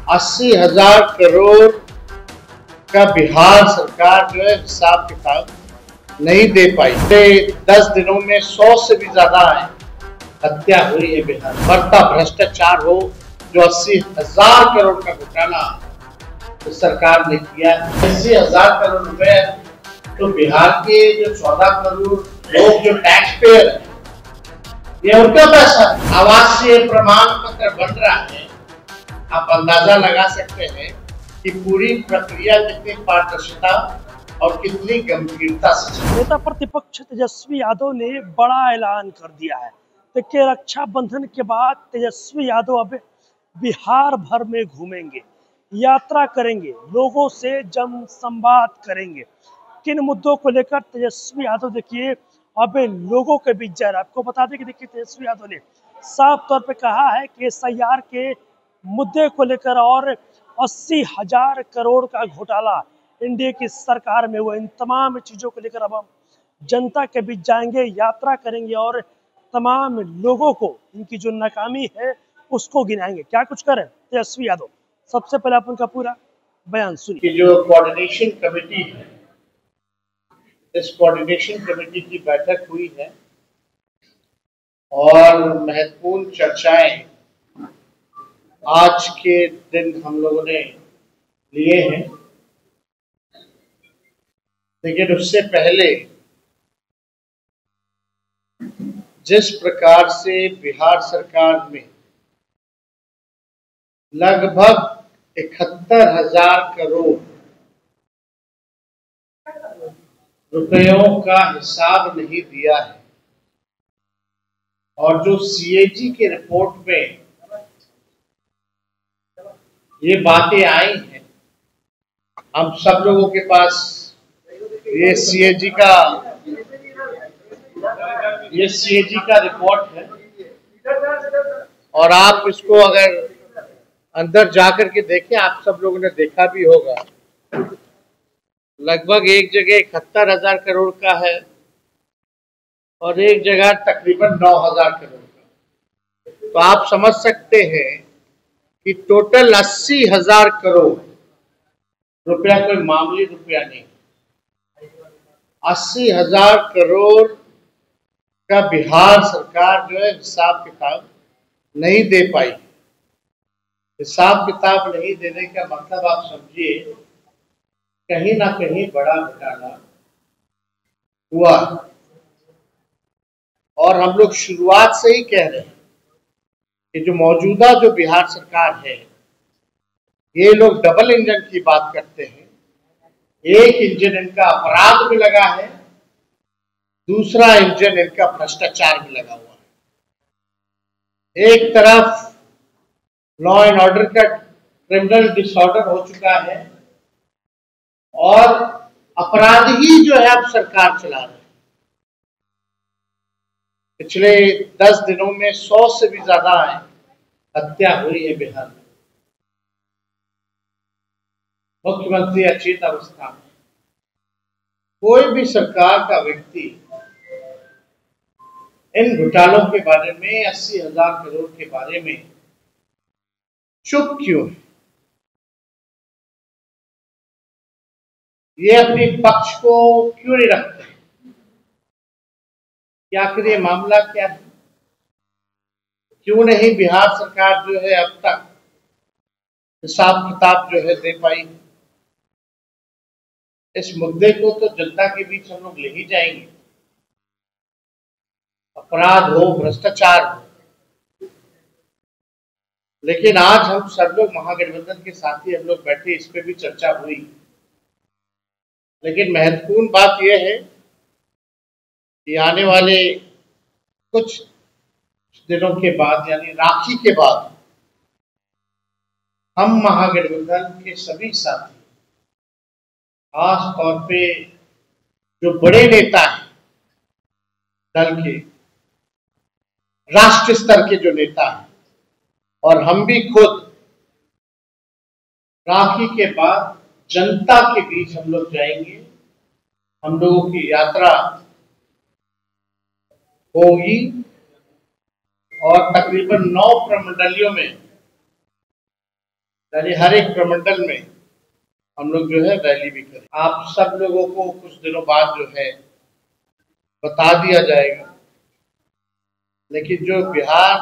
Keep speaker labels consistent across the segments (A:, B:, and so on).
A: 80,000 करोड़ का बिहार सरकार जो है हिसाब किताब नहीं दे पाई। 10 दिनों में 100 से भी ज्यादा हत्या हुई है बिहार। बढ़ता भ्रष्टाचार हो, जो 80,000 करोड़ का घोटाला तो सरकार ने किया। 80,000 करोड़ रुपए तो बिहार के जो 14 करोड़ लोग जो टैक्स पेयर है, ये उनका पैसा। आवासीय प्रमाण पत्र बन रहा है, आप अंदाजा लगा सकते हैं कि पूरी प्रक्रिया कितनी पारदर्शिता और कितनी गंभीरता से।
B: नेता प्रतिपक्ष तेजस्वी यादव ने बड़ा ऐलान कर दिया है। देखिए, रक्षाबंधन के बाद तेजस्वी यादव अब बिहार भर में घूमेंगे, यात्रा करेंगे, लोगों से जन संवाद करेंगे। किन मुद्दों को लेकर तेजस्वी यादव देखिए अब लोगों के बीच जा रहा है। आपको बता दें कि देखिए, तेजस्वी यादव ने साफ तौर पे कहा है कि SIR के मुद्दे को लेकर और 80,000 करोड़ का घोटाला एनडीए की सरकार में हुआ, इन तमाम चीजों को लेकर अब हम जनता के बीच जाएंगे, यात्रा करेंगे और तमाम लोगों को इनकी जो नाकामी है उसको गिनाएंगे। क्या कुछ करें तेजस्वी यादव, सबसे पहले आप उनका पूरा बयान सुनिए।
A: जो कोऑर्डिनेशन कमेटी है, इस कोऑर्डिनेशन कमेटी की बैठक हुई है और महत्वपूर्ण चर्चाएं आज के दिन हम लोगों ने लिए हैं। लेकिन उससे पहले जिस प्रकार से बिहार सरकार में लगभग 71,000 करोड़ रुपयों का हिसाब नहीं दिया है और जो CAG के रिपोर्ट में ये बातें आई हैं, हम सब लोगों के पास ये CAG का रिपोर्ट है और आप इसको अगर अंदर जाकर के देखें, आप सब लोगों ने देखा भी होगा, लगभग एक जगह 71,000 करोड़ का है और एक जगह तकरीबन 9,000 करोड़ का। तो आप समझ सकते हैं कि टोटल 80,000 करोड़ रुपया कोई मामूली रुपया नहीं। 80,000 करोड़ का बिहार सरकार जो है हिसाब किताब नहीं दे पाई। हिसाब किताब नहीं देने का मतलब आप समझिए, कहीं ना कहीं बड़ा घोटाला हुआ और हम लोग शुरुआत से ही कह रहे हैं कि जो मौजूदा जो बिहार सरकार है, ये लोग डबल इंजन की बात करते हैं। एक इंजन इनका अपराध में लगा है, दूसरा इंजन इनका भ्रष्टाचार में लगा हुआ है। एक तरफ लॉ एंड ऑर्डर का क्रिमिनल डिसऑर्डर हो चुका है और अपराधी जो है अब सरकार चला रहे हैं। पिछले 10 दिनों में 100 से भी ज्यादा हत्या हुई है बिहार में। मुख्यमंत्री अचेत अवस्था में। कोई भी सरकार का व्यक्ति इन घोटालों के बारे में, 80,000 करोड़ के बारे में चुप क्यों है? ये अपने पक्ष को क्यों नहीं रखते? क्या आखिर ये मामला क्या है? क्यों नहीं बिहार सरकार जो है अब तक हिसाब किताब जो है दे पाई? इस मुद्दे को तो जनता के बीच हम लोग ले ही जाएंगे। अपराध हो, भ्रष्टाचार हो, लेकिन आज हम सब लोग महागठबंधन के साथी हम लोग बैठे, इस पे भी चर्चा हुई। लेकिन महत्वपूर्ण बात यह है कि आने वाले कुछ दिनों के बाद, यानी राखी के बाद, हम महागठबंधन के सभी साथी, खास तौर पे जो बड़े नेता हैं दल के, राष्ट्रीय स्तर के जो नेता हैं, और हम भी खुद राखी के बाद जनता के बीच हम लोग जाएंगे। हम लोगों की यात्रा होगी और तकरीबन 9 प्रमंडलियों में यानी हर एक प्रमंडल में हम लोग जो है रैली भी करें। आप सब लोगों को कुछ दिनों बाद जो है बता दिया जाएगा, लेकिन जो बिहार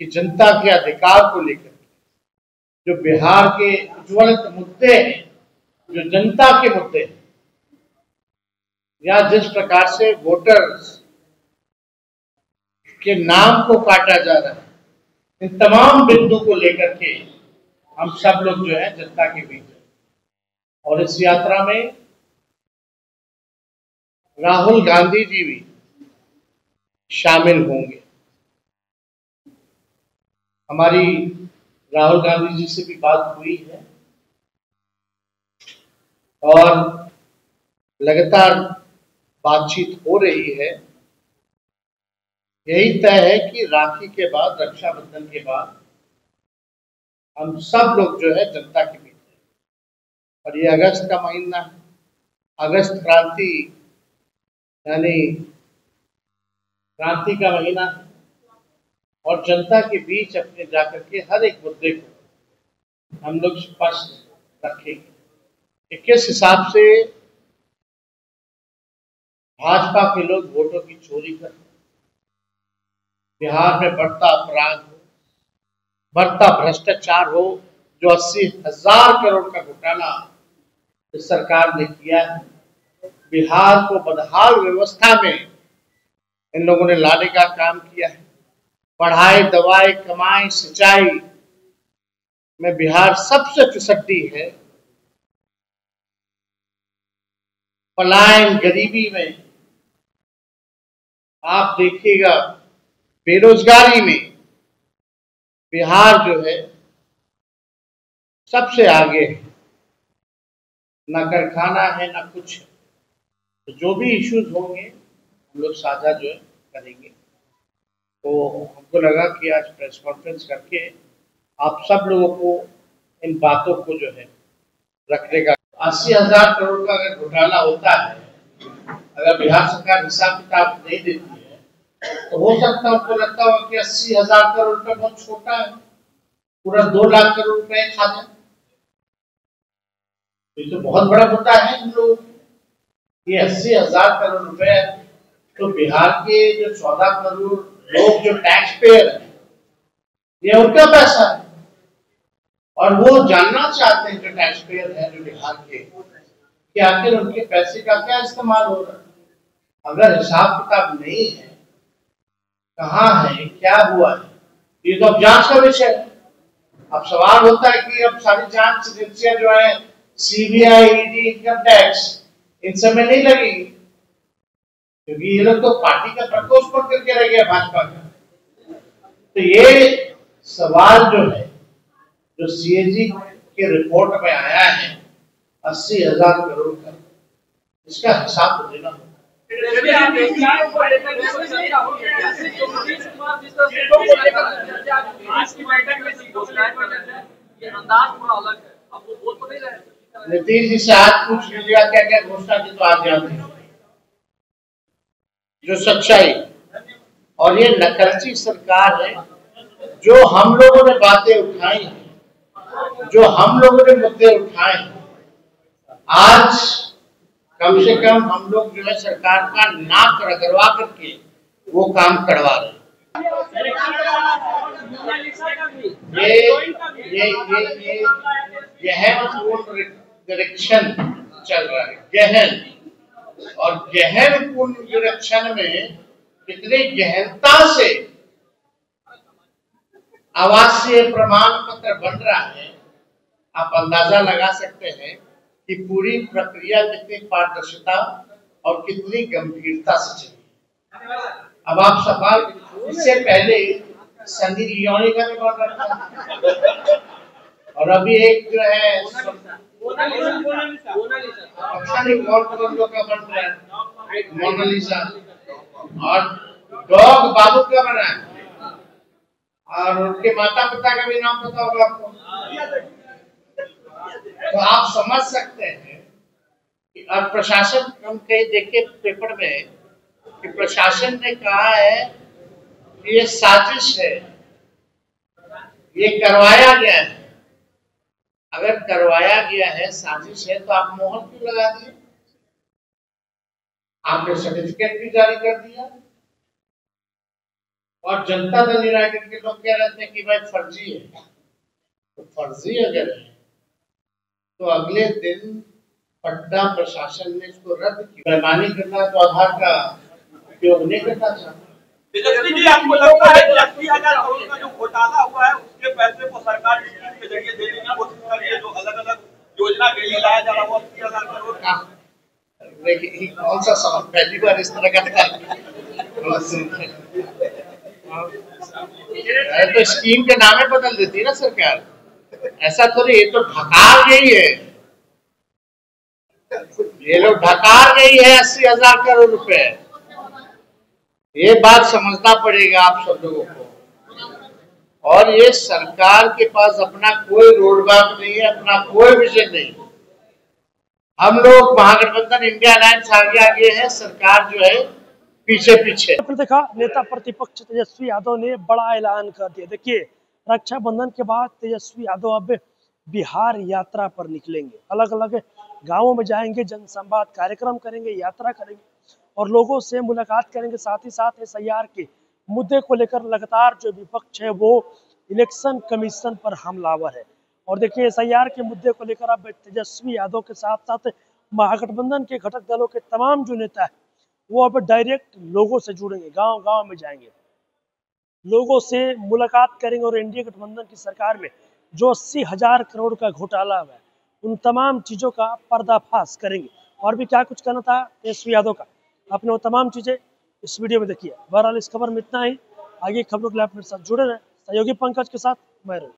A: की जनता के अधिकार को लेकर, जो बिहार के ज्वलंत मुद्दे हैं, जो जनता के मुद्दे हैं, या जिस प्रकार से वोटर्स के नाम को काटा जा रहा है, इन तमाम बिंदु को लेकर के हम सब लोग जो है जनता के बीच हैं। और इस यात्रा में राहुल गांधी जी भी शामिल होंगे। हमारी राहुल गांधी जी से भी बात हुई है और लगातार बातचीत हो रही है। यही तय है कि राखी के बाद, रक्षाबंधन के बाद हम सब लोग जो है जनता के बीच हैं। और ये अगस्त का महीना है, अगस्त क्रांति यानी क्रांति का महीना है, और जनता के बीच अपने जाकर के हर एक मुद्दे को हम लोग स्पष्ट रखेंगे कि किस हिसाब से भाजपा के लोग वोटों की चोरी करते हैं, बिहार में बढ़ता अपराध हो, बढ़ता भ्रष्टाचार हो, जो 80,000 करोड़ का घोटाला इस सरकार ने किया है, बिहार को बदहाल व्यवस्था में इन लोगों ने लाने का काम किया है। पढ़ाई, दवाई, कमाई, सिंचाई में बिहार सबसे पिछड़ी है। पलायन, गरीबी में आप देखिएगा, बेरोजगारी में बिहार जो है सबसे आगे है। ना कारखाना है, ना कुछ है। तो जो भी इश्यूज होंगे हम लोग साझा जो है करेंगे। तो हमको लगा कि आज प्रेस कॉन्फ्रेंस करके आप सब लोगों को इन बातों को जो है रखने का, 80,000 करोड़ का अगर घोटाला होता है, अगर बिहार सरकार हिसाब किताब नहीं देती है, तो हो सकता है उनको लगता होगा कि 80,000 करोड़ रुपये बहुत छोटा है, पूरा 2 लाख करोड़ रुपए खा जाए। ये तो बहुत बड़ा मुद्दा है हम लोग। ये 80,000 करोड़ रुपए तो बिहार के जो 14 करोड़ लोग जो टैक्स पेयर है, ये उनका पैसा है। और वो जानना चाहते हैं, जो टैक्स पेयर है जो बिहार के, कि आखिर उनके पैसे का क्या इस्तेमाल हो रहा है। अगर हिसाब किताब नहीं है, कहाँ है, क्या हुआ है, ये तो अब जांच का विषय है। अब सवाल होता है कि अब सारी जांच एजेंसियां जो है, सीबीआई, ईडी, इनकम टैक्स, इन सब में नहीं लगेगी, क्योंकि ये लोग तो पार्टी का प्रकोष्ठ पर करके रह गया भाजपा का। तो ये सवाल जो है, जो सीएजी के रिपोर्ट में आया है 80,000 करोड़ का, इसका हिसाब तो देना होगा। नीतीश जी से आज पूछ लीजिएगा क्या क्या घोषणा की, तो आज याद नहीं जो सच्चाई। और ये नकलची सरकार है। जो हम लोगों ने बातें उठाई हैं, जो हम लोगों ने मुद्दे उठाए हैं, आज कम से कम हम लोग जो है सरकार का नाक रगड़वा करके वो काम करवा रहे हैं। ये गहन निरीक्षण चल रहा है, गहन। और गहन निरीक्षण में कितनी गहनता से आवासीय प्रमाण पत्र बन रहा है, आप अंदाजा लगा सकते हैं कि पूरी प्रक्रिया कितनी पारदर्शिता और कितनी गंभीरता से चली। अब आप सवाल, इससे पहले सनी लियोनी का भी बन रखा है, और अभी एक जो है कौन का बन रहा है, मोनालिसा, और डॉग बाबू का बना है, और उनके माता पिता का भी नाम पता होगा आपको। तो आप समझ सकते हैं कि अब प्रशासन, हम कहीं देखे पेपर में कि प्रशासन ने कहा है कि ये साजिश है, ये करवाया गया है। अगर करवाया गया है, साजिश है, तो आप मोहर क्यों लगा दिए? आपने सर्टिफिकेट भी जारी कर दिया और जनता दल यूनाइटेड के लोग कह रहे थे कि भाई फर्जी है। तो फर्जी अगर है तो अगले दिन पटना प्रशासन ने इसको रद्द किया। बेईमानी करना तो आधार का उपयोग नहीं करना चाहता।
C: तेजस्वी जी, आपको लगता है कि 80,000 करोड़ का जो घोटाला हुआ है उसके पैसे को सरकार स्कीम के जरिए देने की कोशिश कर रही है, जो अलग अलग योजना के लिए लाया जा रहा है वो 80,000 करोड़ का?
A: देखिए कौन सा सवाल, पहली बार इस तरह का था। तो स्कीम के नामे बदल देती है ना सरकार, ऐसा थोड़ी। ये तो ढकार गई है, ये लोग ढकार गई है 80,000 करोड़ रुपए। ये बात समझना पड़ेगा आप सब लोगों को। और ये सरकार के पास अपना कोई रोड मैप नहीं है, अपना कोई विजन नहीं। हम लोग महागठबंधन इंडिया अलायंस आगे है, सरकार जो है पीछे पीछे।
B: देखा नेता प्रतिपक्ष तेजस्वी यादव ने बड़ा ऐलान कर दिया। देखिए, रक्षाबंधन के बाद तेजस्वी यादव अब बिहार यात्रा पर निकलेंगे, अलग अलग गांवों में जाएंगे, जनसंवाद कार्यक्रम करेंगे, यात्रा करेंगे और लोगों से मुलाकात करेंगे। साथ ही साथ एसआईआर के मुद्दे को लेकर लगातार जो विपक्ष है वो इलेक्शन कमीशन पर हमलावर है। और देखिए, एसआईआर के मुद्दे को लेकर अब तेजस्वी यादव के साथ साथ महागठबंधन के घटक दलों के तमाम जो नेता है वो अब डायरेक्ट लोगों से जुड़ेंगे, गांव गांव में जाएंगे, लोगों से मुलाकात करेंगे और एनडीए गठबंधन की सरकार में जो 80,000 करोड़ का घोटाला है उन तमाम चीजों का पर्दाफाश करेंगे। और भी क्या कुछ कहना था तेजस्वी यादव का, आपने वो तमाम चीजें इस वीडियो में देखी है। बहरहाल इस खबर में इतना ही। आगे खबरों के लिए आप मेरे साथ जुड़े रहे। सहयोगी पंकज के साथ मैं रहूँ।